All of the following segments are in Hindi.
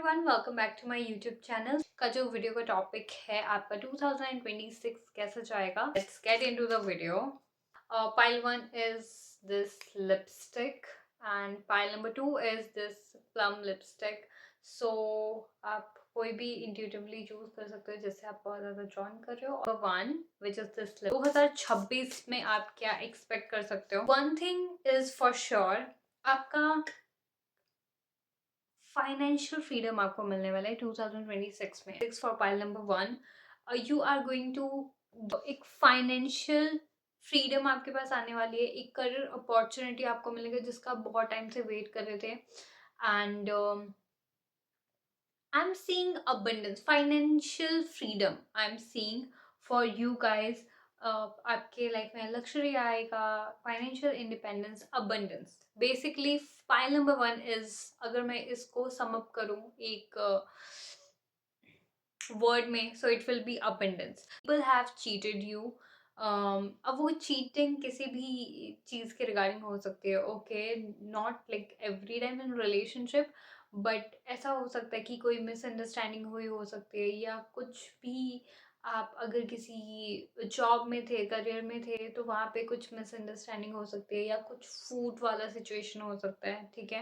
Everyone, welcome back to my YouTube channel. का जो वीडियो का टॉपिक है आपका 2026 कैसा जाएगा। Let's get into the video. Pile one is this lipstick and pile number two is this plum lipstick. So आप कोई भी इंट्यूटिवली चूज कर सकते हो जिससे आप बहुत ज्यादा ड्रॉन कर रहे हो। वन विच इज दिस 2026 में आप क्या एक्सपेक्ट कर सकते हो। One thing is for sure, आपका फाइनेंशियल फ्रीडम आपको मिलने वाला है 2026 में। Six for pile number one, you are going to एक फाइनेंशियल फ्रीडम आपके पास आने वाली है। एक करियर अपॉर्चुनिटी आपको मिलेगा जिसका आप बहुत टाइम से वेट कर रहे थे। And I am seeing abundance, financial freedom I am seeing for you guys. आपके लाइफ में लग्जरी आएगा, financial independence, abundance. Basically file number one is, अगर मैं इसको सम अप करूं एक वर्ड में, so it will be abundance. People have cheated you. अब वो चीटिंग किसी भी चीज के रिगार्डिंग हो सकती है। Okay, not like every time in relationship, but ऐसा हो सकता है कि कोई मिसअंडरस्टैंडिंग हुई हो सकती है, या कुछ भी। आप अगर किसी जॉब में थे, करियर में थे, तो वहाँ पे कुछ मिसअंडरस्टैंडिंग हो सकती है, या कुछ फूट वाला सिचुएशन हो सकता है, ठीक है।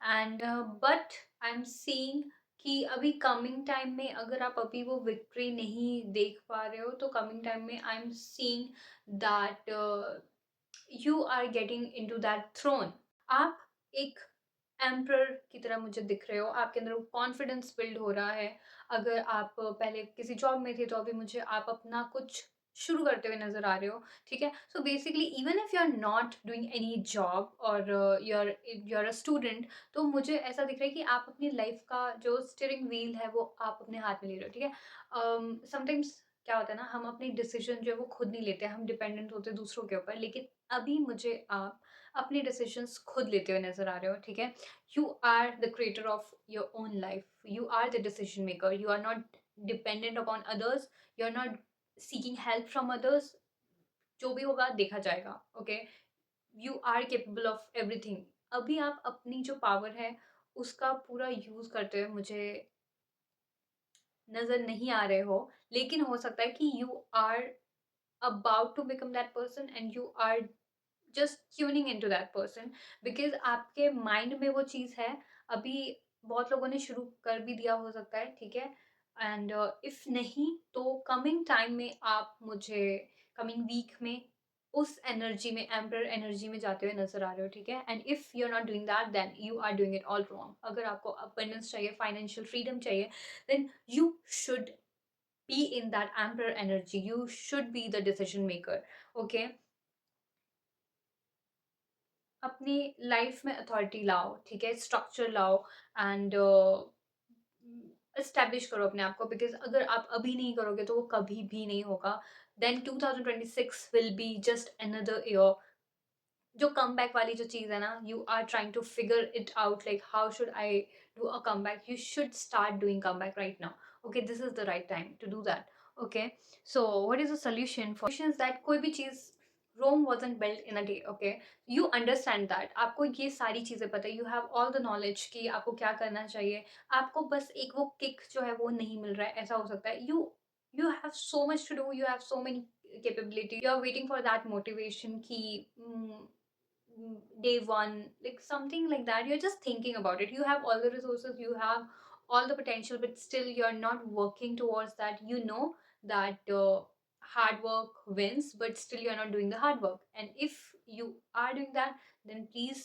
And but I am seeing कि अभी कमिंग टाइम में अगर आप अभी वो विक्ट्री नहीं देख पा रहे हो, तो कमिंग टाइम में I am seeing that you are getting into that throne. आप एक एम्प्रर की तरह मुझे दिख रहे हो, आपके अंदर कॉन्फिडेंस बिल्ड हो रहा है। अगर आप पहले किसी जॉब में थे, तो अभी मुझे आप अपना कुछ शुरू करते हुए नजर आ रहे हो, ठीक है। So basically even if you are not doing any job और यू आर अ स्टूडेंट, तो मुझे ऐसा दिख रहा है कि आप अपनी लाइफ का जो स्टीयरिंग व्हील है वो आप अपने हाथ में ले रहे हो, ठीक है। समटाइम्स क्या होता है ना, हम अपनी डिसीजन जो है वो खुद नहीं लेते, हम डिपेंडेंट होते हैं दूसरों के ऊपर। लेकिन अभी मुझे आप अपनी डिसीजंस खुद लेते हुए नजर आ रहे हो, ठीक है। You are the creator of your own life. You are the decision maker. You are not dependent upon others. You are not seeking help from others. जो भी होगा देखा जाएगा, okay. You are capable of everything. अभी आप अपनी जो पावर है उसका पूरा यूज करते हुए मुझे नजर नहीं आ रहे हो। लेकिन हो सकता है कि you are about to become that person and you are just tuning in to that person, because आपके माइंड में वो चीज़ है। अभी बहुत लोगों ने शुरू कर भी दिया हो सकता है, ठीक है। एंड इफ नहीं, तो कमिंग टाइम में आप मुझे कमिंग वीक में उस एनर्जी में, एम्पर एनर्जी में जाते हुए नजर आ रहे हो, ठीक है। And if you are not doing that, then you are doing it all wrong. अगर आपको अबंडेंस चाहिए, फाइनेंशियल फ्रीडम चाहिए, then you should be in that amber energy. You should be the decision maker, okay। अपनी लाइफ में अथॉरिटी लाओ, ठीक है, स्ट्रक्चर लाओ एंड एस्टेब्लिश करो अपने आप को। बिकॉज अगर आप अभी नहीं करोगे तो वो कभी भी नहीं होगा। Then 2026 will be just another year. जो कम बैक वाली जो चीज़ है ना, you are trying to figure it out like how should I do a come back. You should start doing come back right now, okay. This is the right time to do that, okay. So what is the solution for that कोई भी चीज़, Rome wasn't built in a day, okay? You understand that. आपको ये सारी चीज़ें पता है, you have all the knowledge कि आपको क्या करना चाहिए। आपको बस एक वो किक जो है वो नहीं मिल रहा है, ऐसा हो सकता है। You have so much to do, you have so many capability, you are waiting for that motivation कि day one, like something like that. You're just thinking about it. You have all the resources, you have all the potential, but still you're not working towards that. You know that hard work wins, but still you're not doing the hard work. And if you are doing that, then please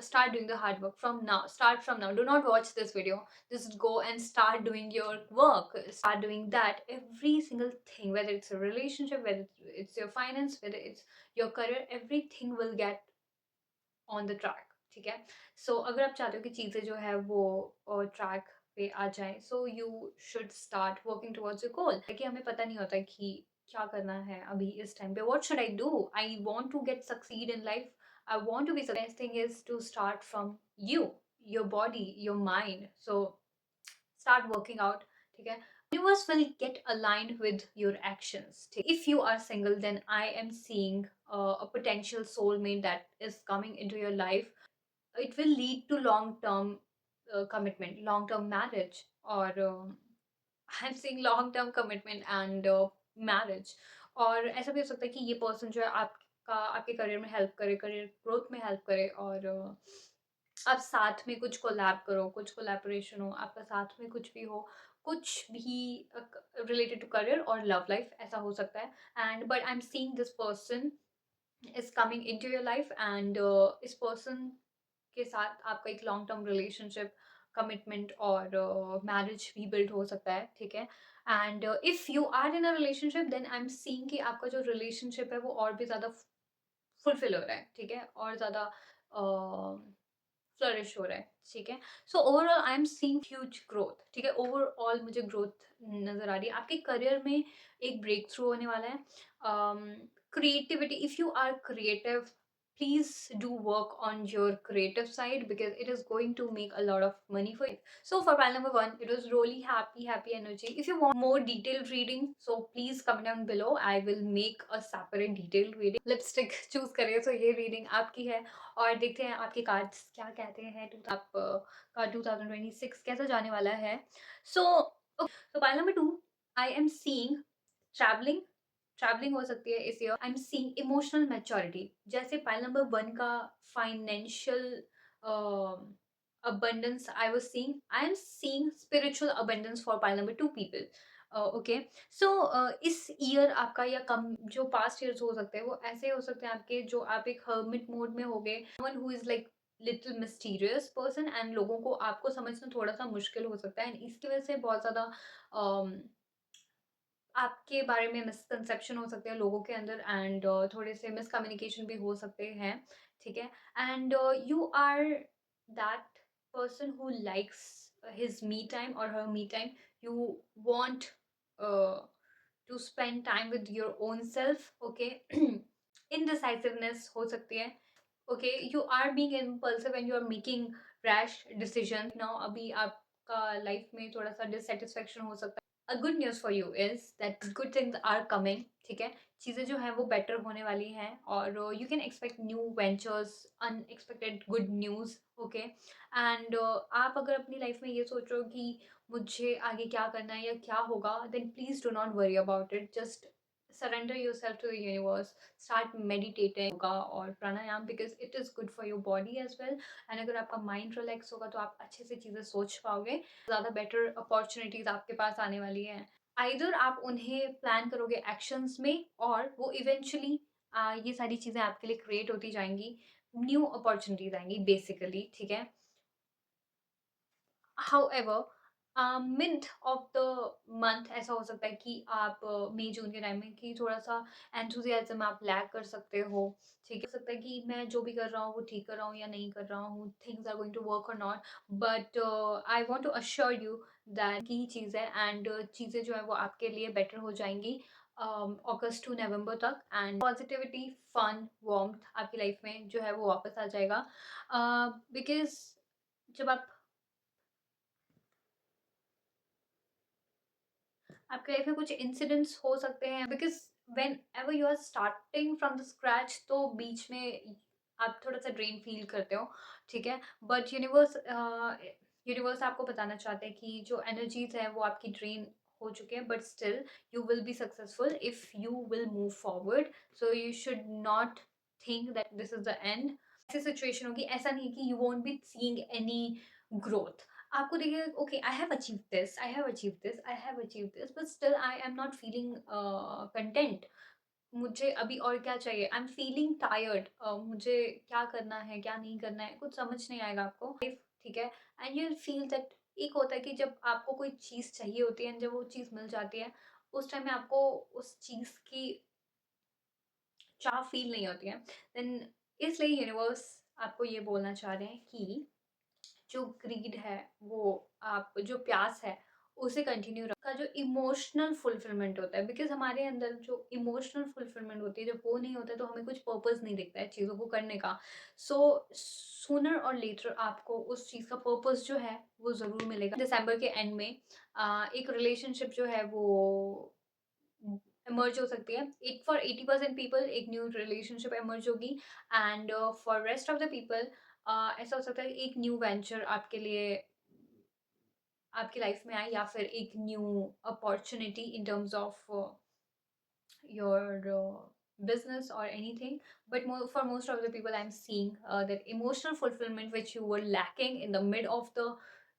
start doing the hard work from now. Start from now. Do not watch this video. Just go and start doing your work. Start doing that. Every single thing, whether it's a relationship, whether it's your finance, whether it's your career, everything will get on the track, ठीक है। सो अगर आप चाहते हो कि चीज़ें जो है वो ट्रैक पे आ जाए, so you should start working towards your goal. कि हमें पता नहीं होता कि क्या करना है अभी इस टाइम पे। What should I do? I want to get succeed in life, I want to be best thing is to start from you, your body, your mind. So start working out, ठीक है। Universe will get aligned with your actions, ठीक है? If you are single, then I am seeing a potential soulmate that is coming into your life. It will lead to long term commitment, long term marriage, और I am seeing long term commitment and marriage. और ऐसा भी हो सकता है कि ये पर्सन जो है आपका आपके करियर में हेल्प करे, करियर ग्रोथ में हेल्प करे, और आप साथ में कुछ कोलैब करो, कुछ कोलैबोरेशन हो, आपका साथ में कुछ भी हो, कुछ भी रिलेटेड टू करियर और लव लाइफ, ऐसा हो सकता है। And but I am seeing this person is coming into your life, and इस पर्सन के साथ आपका एक लॉन्ग टर्म रिलेशनशिप, कमिटमेंट और मैरिज भी बिल्ड हो सकता है, ठीक है। And if you are in a relationship, then I am seeing कि आपका जो रिलेशनशिप है वो और भी ज़्यादा फुलफिल हो रहा है, ठीक है, और ज़्यादा फ्लरिश हो रहा है, ठीक है। So overall I am seeing huge growth, ठीक है, ओवरऑल मुझे ग्रोथ नज़र आ रही है। आपके करियर में एक ब्रेक थ्रू होने वाला है। Creativity, if you are creative, please do work on your creative side because it is going to make a lot of money for you. So for pile number one, it was really happy energy. If you want more detailed reading, so please comment down below. I will make a separate detailed reading. Lipstick choose करिए, so ये reading आपकी है। और देखते हैं आपके कार्ड्स क्या कहते हैं, आपका 2026 कैसा जाने वाला है। सो so pile number two, I am seeing travelling, travelling हो सकती है इस year. I am seeing emotional maturity, जैसे पाइल नंबर वन का financial abundance I was seeing, I am seeing spiritual abundance for pile number two people. Okay, so इस ईयर आपका या कम जो पास्ट ईयर्स हो सकते हैं वो ऐसे हो सकते हैं आपके, जो आप एक हर्मिट मोड में हो गए, one who is like little mysterious person, and लोगों को आपको समझना थोड़ा सा मुश्किल हो सकता है, एंड इसकी वजह से बहुत ज़्यादा आपके बारे में मिसकंसेप्शन हो सकते हैं लोगों के अंदर, एंड थोड़े से मिसकम्युनिकेशन भी हो सकते हैं, ठीक है। And you are that person who likes his me time और her me time, you want to spend time with your own self, okay. Indecisiveness हो सकती है, okay, you are being impulsive and you are making rash decision now. अभी आपका लाइफ में थोड़ा सा डिससेटिस्फेक्शन हो सकता है। A good news for you is that good things are coming, ठीक है, चीज़ें जो हैं वो बेटर होने वाली हैं, और you can expect new ventures, unexpected good news, okay. And आप अगर अपनी लाइफ में ये सोच रहे हो कि मुझे आगे क्या करना है या क्या होगा, then please do not worry about it, just surrender yourself to the universe, start meditating, yoga और प्राणायाम, because it is good for your body as well, and अगर आपका माइंड रिलैक्स होगा तो आप अच्छे से चीज़ें सोच पाओगे, ज़्यादा बेटर अपॉर्चुनिटीज आपके पास आने वाली हैं। आइदर आप उन्हें प्लान करोगे एक्शंस में, और वो इवेंचुअली ये सारी चीज़ें आपके लिए क्रिएट होती जाएंगी, न्यू अपॉर्चुनिटीज आएंगी बेसिकली, ठीक है। However mid of the month ऐसा हो सकता है कि आप मई जून के टाइम में कि थोड़ा सा एंथुजियाज्म आप लैक कर सकते हो, ठीक है। हो सकता है कि मैं जो भी कर रहा हूँ वो ठीक कर रहा हूँ या नहीं कर रहा हूँ, things are going to work or not, but I want to assure you that की चीज़ है, एंड चीज़ें जो है वो आपके लिए बेटर हो जाएंगी अगस्त टू नवंबर तक, एंड पॉजिटिविटी, फन, वार्मथ आपकी लाइफ में जो है वो वापस आ जाएगा, बिकॉज जब आपके लाइफ में कुछ इंसिडेंट्स हो सकते हैं, because whenever you are starting from the scratch, तो बीच में आप थोड़ा सा ड्रेन फील करते हो, ठीक है, बट यूनिवर्स आपको बताना चाहते हैं कि जो एनर्जीज है वो आपकी ड्रेन हो चुके हैं, but still you will be successful if you will move forward, so you should not think that this is the end. ऐसी सिचुएशन होगी, ऐसा नहीं है कि you won't be seeing any growth, आपको देखिए okay, I have achieve this, I have achieve this, I have achieve this, but still I am not feeling content, मुझे अभी और क्या चाहिए, आई एम फीलिंग टायर्ड, मुझे क्या करना है क्या नहीं करना है कुछ समझ नहीं आएगा आपको, ठीक है। एंड यू फील दैट, एक होता है कि जब आपको कोई चीज़ चाहिए होती है, जब वो चीज़ मिल जाती है, उस टाइम में आपको उस चीज़ की चाह फील नहीं होती है, देन इसलिए यूनिवर्स आपको ये बोलना चाह रहे हैं कि जो ग्रीड है, वो आप जो प्यास है उसे कंटिन्यू रखा, जो इमोशनल फुलफिलमेंट होता है, बिकॉज हमारे अंदर जो इमोशनल फुलफिलमेंट होती है, जब वो नहीं होता है तो हमें कुछ पर्पस नहीं दिखता है चीज़ों को करने का, सो सूनर और लेटर आपको उस चीज़ का पर्पस जो है वो ज़रूर मिलेगा। दिसंबर के एंड में एक रिलेशनशिप जो है वो इमर्ज हो सकती है, एक फॉर 80% पीपल एक न्यू रिलेशनशिप इमर्ज होगी, and for rest of the people ऐसा हो सकता है एक न्यू वेंचर आपके लिए आपकी लाइफ में आए, या फिर एक new opportunity in terms of your business or anything. But for most of the people, I'm seeing that emotional fulfillment which you were lacking in the mid of the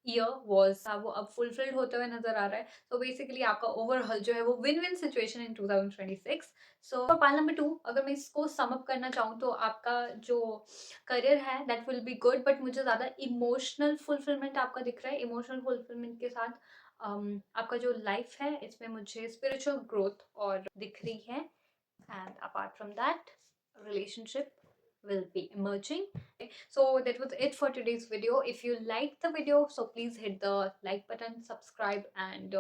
year was वो अब fulfilled होते हुए नजर आ रहा है. So basically आपका overall जो है वो win-win situation in 2026. So for pile number 2, अगर मैं इसको sum up करना चाहूँ तो आपका जो career है that will be good, but मुझे ज़्यादा emotional fulfillment आपका दिख रहा है. Emotional fulfillment के साथ आपका जो लाइफ है इसमें मुझे स्पिरिचुअल ग्रोथ और दिख रही है. And apart from that, a relationship will be emerging. So that was it for today's video. If you liked the video, so please hit the like button, subscribe, and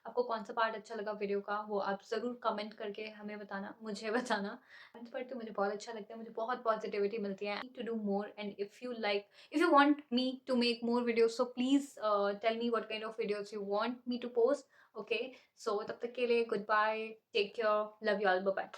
आपको कौन सा पार्ट अच्छा लगा वीडियो का वो आप ज़रूर कमेंट करके हमें बताना, मुझे बताना. कमेंट पढ़ते मुझे बहुत अच्छा लगता है, मुझे बहुत पॉजिटिविटी मिलती है. To do more, and if you want me to make more videos, so please tell me what kind of videos you want me to post. Okay, so तब तक के लिए goodbye, take care, love you all, bye bye.